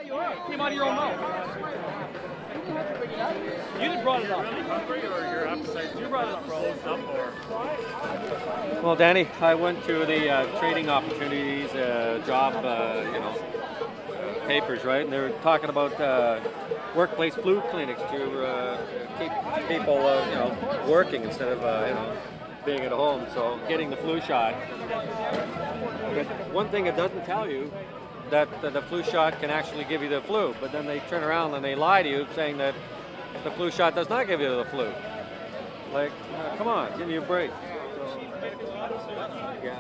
Came out of your own mouth. You didn't brought it up. Really hungry, or your appetite? You brought it up, bro. Up, or? Well, Danny, I went to the trading opportunities job, papers, right? And they were talking about workplace flu clinics to keep people, working instead of, being at home. So getting the flu shot. But one thing it doesn't tell you that the flu shot can actually give you the flu, but then they turn around and they lie to you saying that the flu shot does not give you the flu. Like, come on, give me a break. Yeah.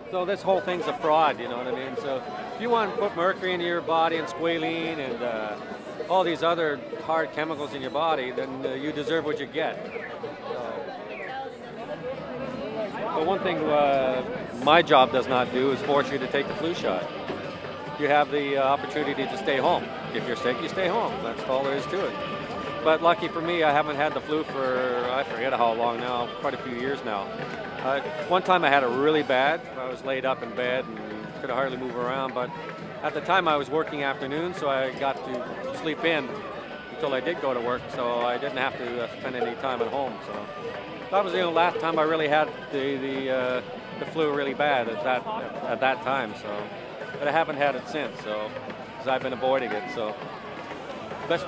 So this whole thing's a fraud, you know what I mean? So if you want to put mercury into your body and squalene and all these other hard chemicals in your body, then you deserve what you get. But one thing my job does not do is force you to take the flu shot. You have the opportunity to stay home. If you're sick, you stay home. That's all there is to it. But lucky for me, I haven't had the flu for, I forget how long now, quite a few years now. One time I had it really bad. I was laid up in bed and could hardly move around, but at the time I was working afternoons, so I got to sleep in until I did go to work, so I didn't have to spend any time at home. So that was the last time I really had the flu really bad at that time. So, but I haven't had it since, so because I've been avoiding it. So, best.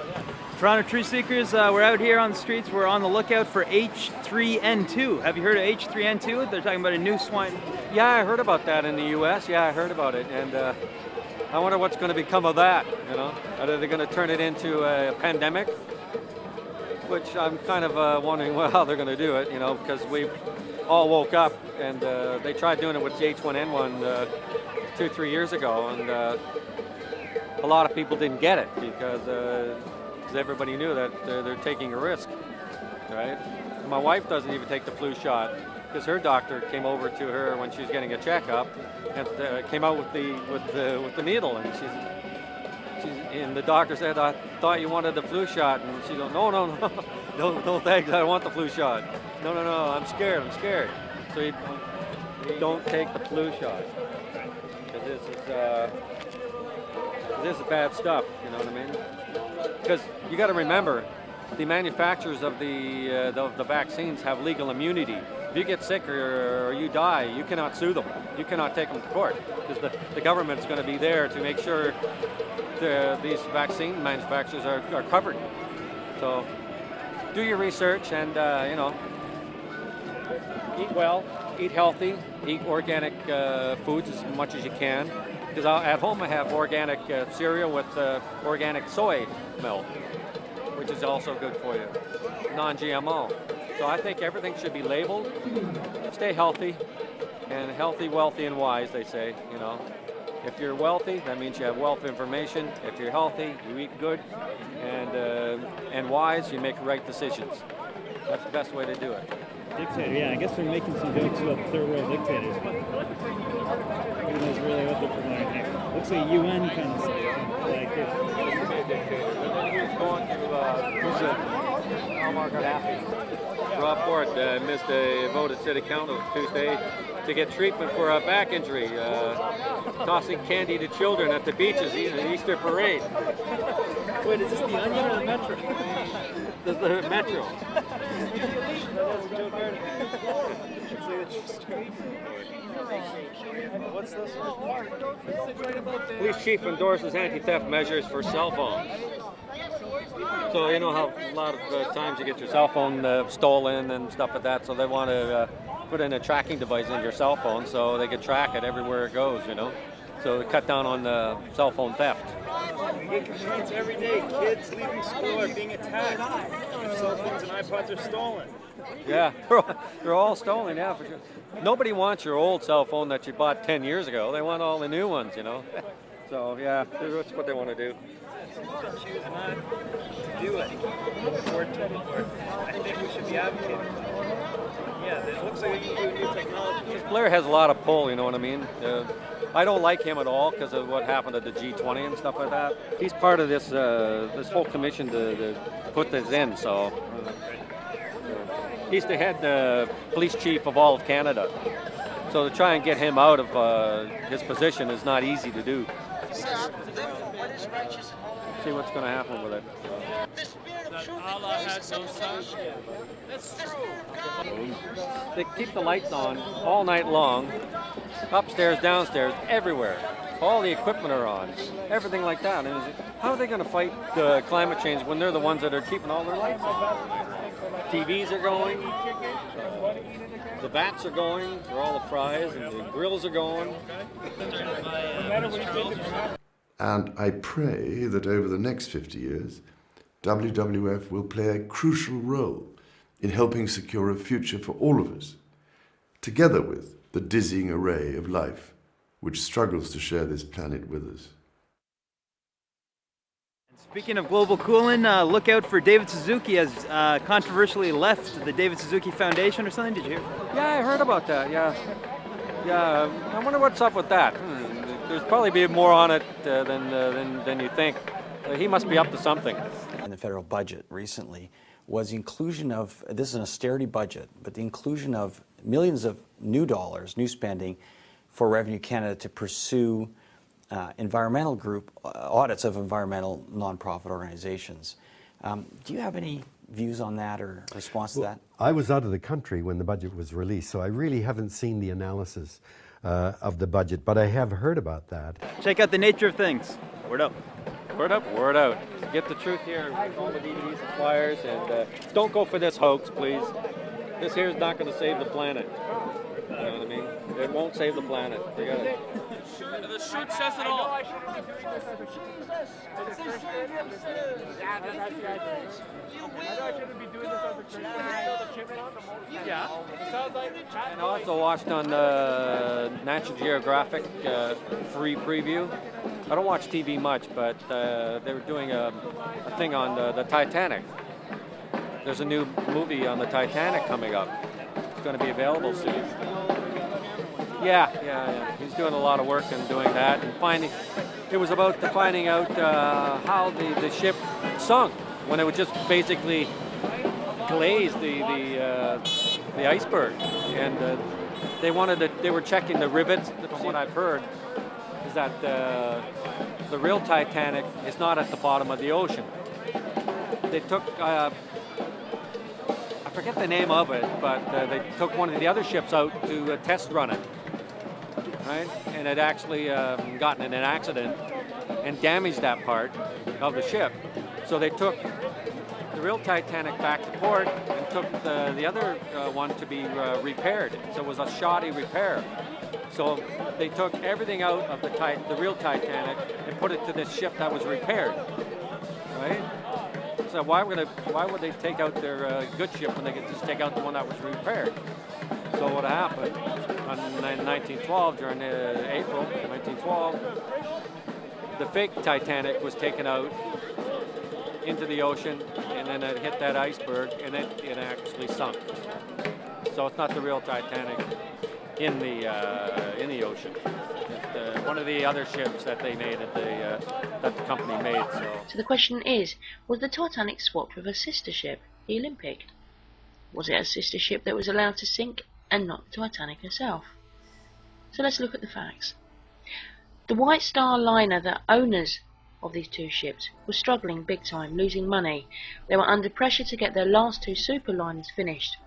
Toronto Truthseekers, we're out here on the streets. We're on the lookout for H3N2. Have you heard of H3N2? They're talking about a new swine. Yeah, I heard about that in the U.S. Yeah, I heard about it, and I wonder what's going to become of that. You know, are they going to turn it into a pandemic? Which I'm kind of wondering how they're going to do it. You know, because we all woke up and they tried doing it with the H1N1 2-3 years ago, and a lot of people didn't get it because everybody knew that they're taking a risk, right? My wife doesn't even take the flu shot because her doctor came over to her when she was getting a checkup and came out with the needle, and and the doctor said, "I thought you wanted the flu shot," and she goes, "No, no, thanks, I don't want the flu shot. No, I'm scared. So you don't take the flu shot because this is bad stuff. You know what I mean? Because you got to remember, the manufacturers of the vaccines have legal immunity. If you get sick or you die, you cannot sue them. You cannot take them to court because the government's going to be there to make sure these vaccine manufacturers are covered. So do your research and eat well, eat healthy, eat organic foods as much as you can. Because at home I have organic cereal with organic soy milk, which is also good for you, non-GMO. So I think everything should be labeled. Stay healthy, and healthy, wealthy, and wise, they say. You know, if you're wealthy, that means you have wealth information. If you're healthy, you eat good, and wise, you make right decisions. That's the best way to do it. Dictator, yeah, I guess they're making some jokes about the third world dictators, but who knows really what they're promoting here. Looks like UN kind of stuff. Like it. Going to Omar Gaddafi. Rob Ford missed a vote at City Council Tuesday to get treatment for a back injury, tossing candy to children at the beaches in an Easter parade. Wait, is this the Onion or the Metro? This is the Metro. What's this? Police chief endorses anti-theft measures for cell phones. So you know how a lot of times you get your cell phone stolen and stuff like that, so they want to put in a tracking device in your cell phone so they can track it everywhere it goes, you know. So cut down on the cell phone theft. We get complaints every day. Kids leaving school are being attacked. Their cell phones and iPods are stolen. Yeah, they're all stolen, yeah, for sure. Nobody wants your old cell phone that you bought 10 years ago. They want all the new ones, you know. So, yeah, that's what they want to do. Choose not to do it. Or I think we should be advocating. Yeah, it looks like you do new technology. Blair has a lot of pull, you know what I mean? I don't like him at all because of what happened at the G20 and stuff like that. He's part of this this whole commission to put this in, so he's the head police chief of all of Canada. So to try and get him out of his position is not easy to do. See what's going to happen with it. Allah has no son. That's true. They keep the lights on all night long, upstairs, downstairs, everywhere. All the equipment are on, everything like that. And how are they going to fight climate change when they're the ones that are keeping all their lights on? TVs are going, the vats are going for all the fries, and the grills are going. And I pray that over the next 50 years, WWF will play a crucial role in helping secure a future for all of us, together with the dizzying array of life which struggles to share this planet with us. Speaking of global cooling, look out for David Suzuki has controversially left the David Suzuki Foundation or something. Did you hear? Yeah, I heard about that. Yeah. I wonder what's up with that. There's probably be more on it than you think. He must be up to something. In the federal budget recently was the inclusion of, this is an austerity budget, but the inclusion of millions of new dollars, new spending for Revenue Canada to pursue environmental group audits of environmental nonprofit organizations. Do you have any views on that or response to that? I was out of the country when the budget was released, so I really haven't seen the analysis of the budget, but I have heard about that. Check out The Nature of Things. Word up. Word up, word out. Get the truth here with all the DVDs and flyers, and don't go for this hoax, please. This here is not going to save the planet. You know what I mean? It won't save the planet. You got it. The shirt says it all. Yeah. And I also watched on National Geographic free preview. I don't watch TV much, but they were doing a thing on the Titanic. There's a new movie on the Titanic coming up. It's going to be available soon. Yeah. He's doing a lot of work in doing that and finding. It was about finding out how the ship sunk when it would just basically glaze the iceberg, and they were checking the rivets. From what I've heard, is that the real Titanic is not at the bottom of the ocean. They took. I forget the name of it, but they took one of the other ships out to test run it, right? And it actually gotten in an accident and damaged that part of the ship. So they took the real Titanic back to port and took the other one to be repaired. So it was a shoddy repair. So they took everything out of the real Titanic and put it to this ship that was repaired, right? So why would they take out their good ship when they could just take out the one that was repaired? So what happened in 1912, during April 1912, the fake Titanic was taken out into the ocean, and then it hit that iceberg, and it actually sunk. So it's not the real Titanic in the ocean. It's one of the other ships that they made that the company made. So the question is, was the Titanic swapped with a sister ship, the Olympic? Was it a sister ship that was allowed to sink and not the Titanic herself? So let's look at the facts. The White Star liner, the owners of these two ships, were struggling big time, losing money. They were under pressure to get their last two superliners finished.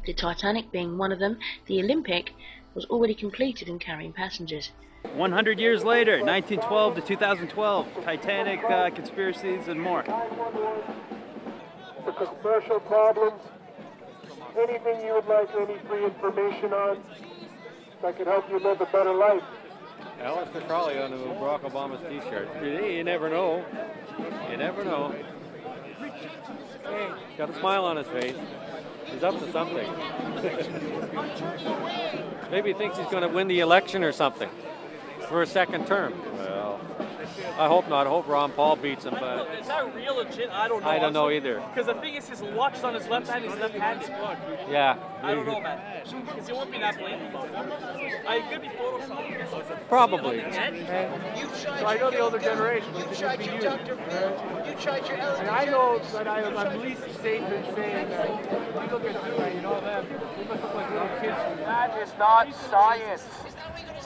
The Titanic being one of them, the Olympic was already completed and carrying passengers. 100 years later, 1912 to 2012, Titanic, conspiracies, and more. For commercial problems, anything you would like any free information on that could help you live a better life. Aleistar Crowley on Barack Obama's T-shirt. You never know. You never know. Hey, got a smile on his face. He's up to something. Maybe he thinks he's going to win the election or something for a second term. Well, I hope not. I hope Ron Paul beats him, but Is that real legit? I don't know. I don't know either. Because the thing is, his watch is on his left hand, he's left-handed. Yeah. I don't know, man. Because he won't be that blatant about it. I could be photoshopped. Probably. So I know the older generation, but it should be you. And I know that I'm least safe in saying that you look at you know them, they must look like little kids. That is not science.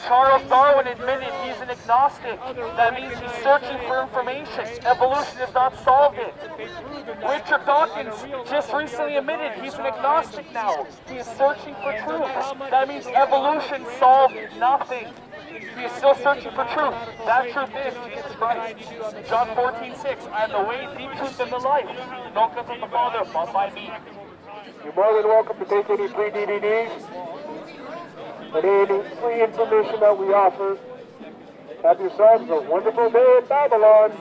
Charles Darwin admitted he's an agnostic. That means he's searching for information. Evolution has not solved it. Richard Dawkins just recently admitted he's an agnostic now. He is searching for truth. That means evolution solved nothing. He is still searching for truth. That truth is Jesus Christ. John 14:6. I am the way, the truth, and the life. No one comes from the Father but by me. You're more than welcome to take any free DVDs and any free information that we offer. Have yourselves a wonderful day in Babylon.